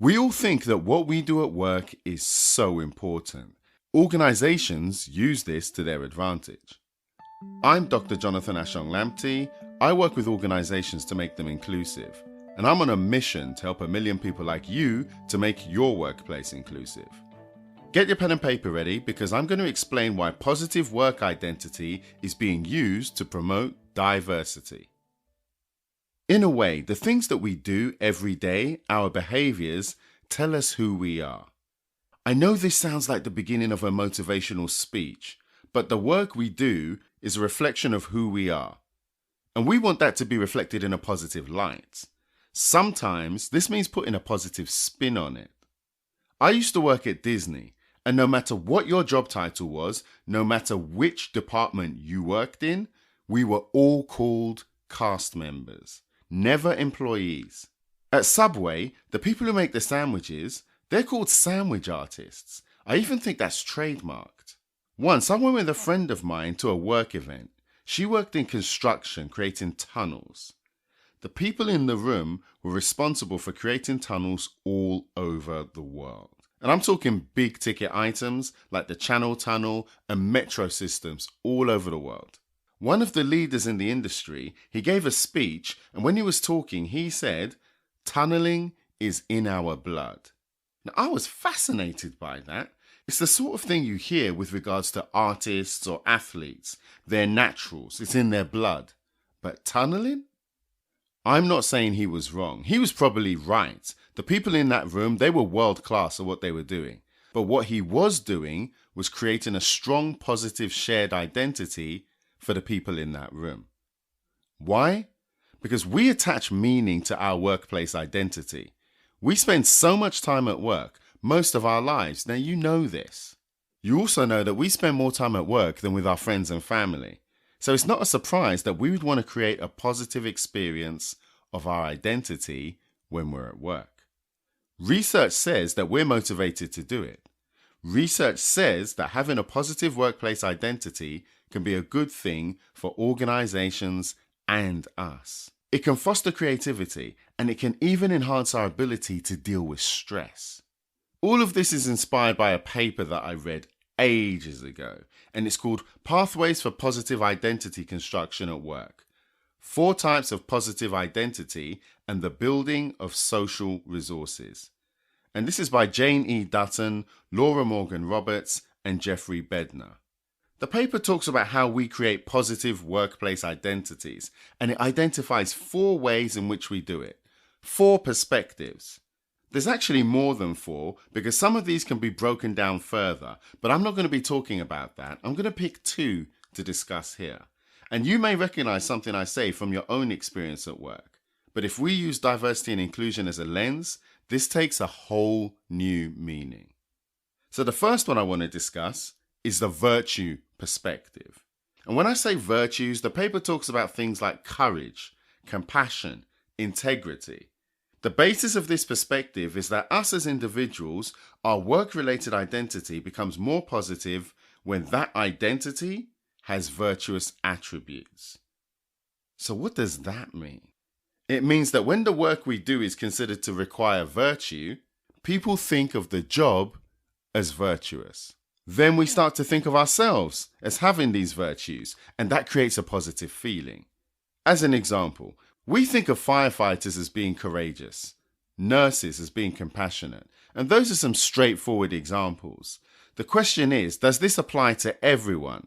We all think that what we do at work is so important. Organizations use this to their advantage. I'm Dr. Jonathan Ashong-Lamptey. I work with organizations to make them inclusive. And I'm on a mission to help 1 million people like you to make your workplace inclusive. Get your pen and paper ready because I'm going to explain why positive work identity is being used to promote diversity. In a way, the things that we do every day, our behaviors, tell us who we are. I know this sounds like the beginning of a motivational speech, but the work we do is a reflection of who we are. And we want that to be reflected in a positive light. Sometimes this means putting a positive spin on it. I used to work at Disney, and no matter what your job title was, no matter which department you worked in, we were all called cast members, never employees. At Subway, the people who make the sandwiches, they're called sandwich artists. I even think that's trademarked. Once I went with a friend of mine to a work event. She worked in construction, creating tunnels. The people in the room were responsible for creating tunnels all over the world. And I'm talking big ticket items like the Channel Tunnel and metro systems all over the world. One of the leaders in the industry, he gave a speech, and when he was talking, he said, "Tunneling is in our blood." Now, I was fascinated by that. It's the sort of thing you hear with regards to artists or athletes. They're naturals. It's in their blood. But tunneling? I'm not saying he was wrong. He was probably right. The people in that room, they were world class at what they were doing. But what he was doing was creating a strong, positive, shared identity for the people in that room. Why? Because we attach meaning to our workplace identity. We spend so much time at work, most of our lives. Now, you know this. You also know that we spend more time at work than with our friends and family. So it's not a surprise that we would want to create a positive experience of our identity when we're at work. Research says that we're motivated to do it. Research says that having a positive workplace identity can be a good thing for organizations and us. It can foster creativity, and it can even enhance our ability to deal with stress. All of this is inspired by a paper that I read ages ago, and it's called Pathways for Positive Identity Construction at Work: 4 Types of Positive Identity and the Building of Social Resources. And this is by Jane E. Dutton, Laura Morgan Roberts, and Jeffrey Bednar. The paper talks about how we create positive workplace identities, and it identifies 4 ways in which we do it. 4 perspectives. There's actually more than 4 because some of these can be broken down further, but I'm not going to be talking about that. I'm going to pick 2 to discuss here. And you may recognize something I say from your own experience at work. But if we use diversity and inclusion as a lens, this takes a whole new meaning. So the first one I want to discuss is the virtue perspective. And when I say virtues, the paper talks about things like courage, compassion, integrity. The basis of this perspective is that us as individuals, our work-related identity becomes more positive when that identity has virtuous attributes. So what does that mean? It means that when the work we do is considered to require virtue, people think of the job as virtuous. Then we start to think of ourselves as having these virtues, and that creates a positive feeling. As an example, we think of firefighters as being courageous, nurses as being compassionate, and those are some straightforward examples. The question is, does this apply to everyone?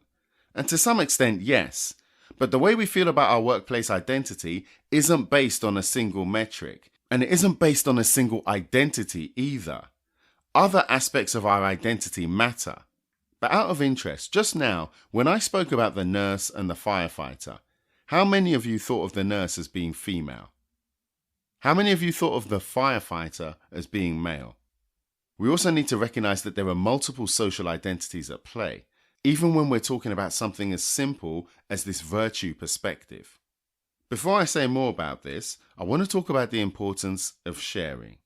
And to some extent, yes. But the way we feel about our workplace identity isn't based on a single metric, and it isn't based on a single identity either. Other aspects of our identity matter. But out of interest, just now, when I spoke about the nurse and the firefighter, how many of you thought of the nurse as being female? How many of you thought of the firefighter as being male? We also need to recognize that there are multiple social identities at play, even when we're talking about something as simple as this virtue perspective. Before I say more about this, I want to talk about the importance of sharing.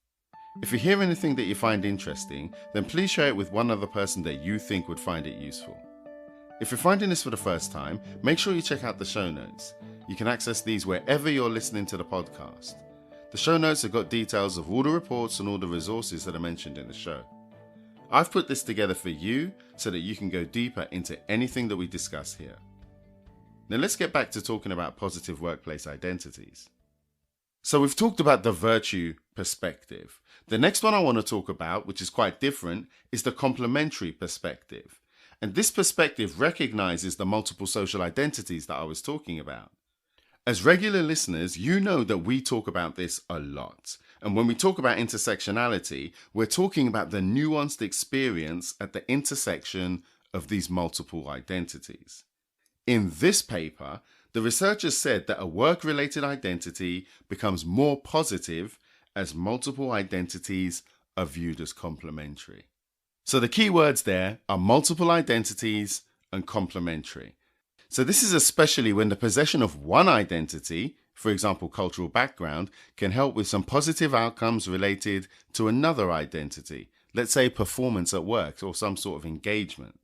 If you hear anything that you find interesting, then please share it with one other person that you think would find it useful. If you're finding this for the first time, make sure you check out the show notes. You can access these wherever you're listening to the podcast. The show notes have got details of all the reports and all the resources that are mentioned in the show. I've put this together for you so that you can go deeper into anything that we discuss here. Now let's get back to talking about positive workplace identities. So we've talked about the virtue perspective. The next one I want to talk about, which is quite different, is the complementary perspective. And this perspective recognizes the multiple social identities that I was talking about. As regular listeners, you know that we talk about this a lot. And when we talk about intersectionality, we're talking about the nuanced experience at the intersection of these multiple identities. In this paper, the researchers said that a work-related identity becomes more positive as multiple identities are viewed as complementary. So the key words there are multiple identities and complementary. So this is especially when the possession of one identity, for example, cultural background, can help with some positive outcomes related to another identity, let's say performance at work or some sort of engagement.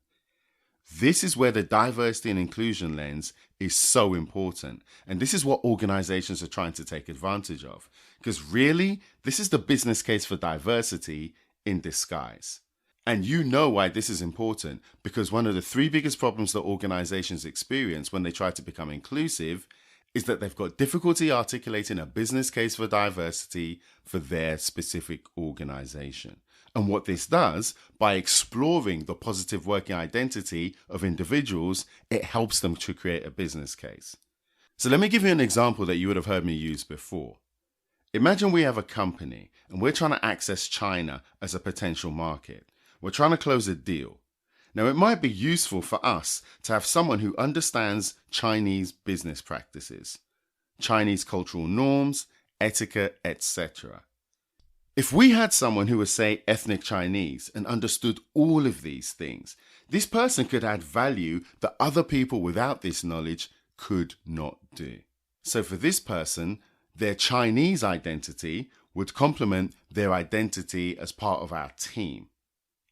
This is where the diversity and inclusion lens is so important. And this is what organizations are trying to take advantage of. Because really, this is the business case for diversity in disguise. And you know why this is important, because one of the three biggest problems that organizations experience when they try to become inclusive is that they've got difficulty articulating a business case for diversity for their specific organization. And what this does, by exploring the positive working identity of individuals, it helps them to create a business case. So let me give you an example that you would have heard me use before. Imagine we have a company and we're trying to access China as a potential market. We're trying to close a deal. Now, it might be useful for us to have someone who understands Chinese business practices, Chinese cultural norms, etiquette, etc. If we had someone who was, say, ethnic Chinese and understood all of these things, this person could add value that other people without this knowledge could not do. So for this person, their Chinese identity would complement their identity as part of our team.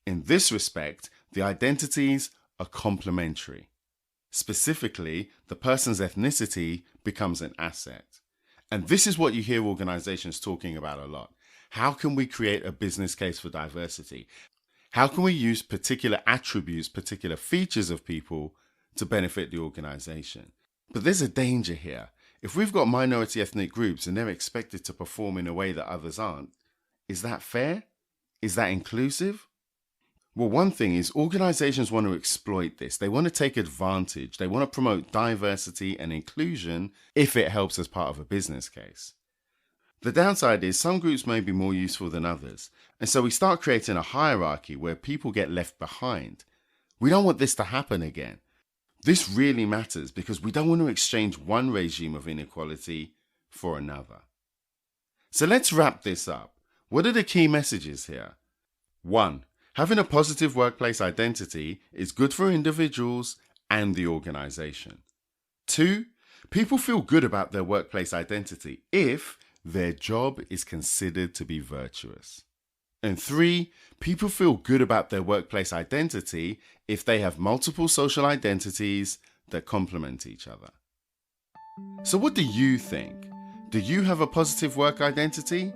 In this respect, the identities are complementary. Specifically, the person's ethnicity becomes an asset. And this is what you hear organizations talking about a lot. How can we create a business case for diversity? How can we use particular attributes, particular features of people to benefit the organization? But there's a danger here. If we've got minority ethnic groups and they're expected to perform in a way that others aren't, is that fair? Is that inclusive? Well, one thing is organizations want to exploit this. They want to take advantage. They want to promote diversity and inclusion if it helps as part of a business case. The downside is some groups may be more useful than others. And so we start creating a hierarchy where people get left behind. We don't want this to happen again. This really matters because we don't want to exchange one regime of inequality for another. So let's wrap this up. What are the key messages here? 1. Having a positive workplace identity is good for individuals and the organization. 2. People feel good about their workplace identity if their job is considered to be virtuous. And 3. People feel good about their workplace identity if they have multiple social identities that complement each other. So what do you think? Do you have a positive work identity?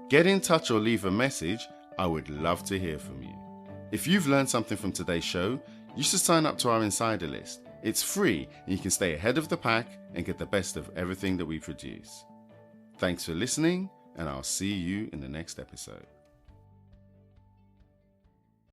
Get in touch or leave a message. I would love to hear from you. If you've learned something from today's show, you should sign up to our insider list. It's free and you can stay ahead of the pack and get the best of everything that we produce. Thanks for listening, and I'll see you in the next episode.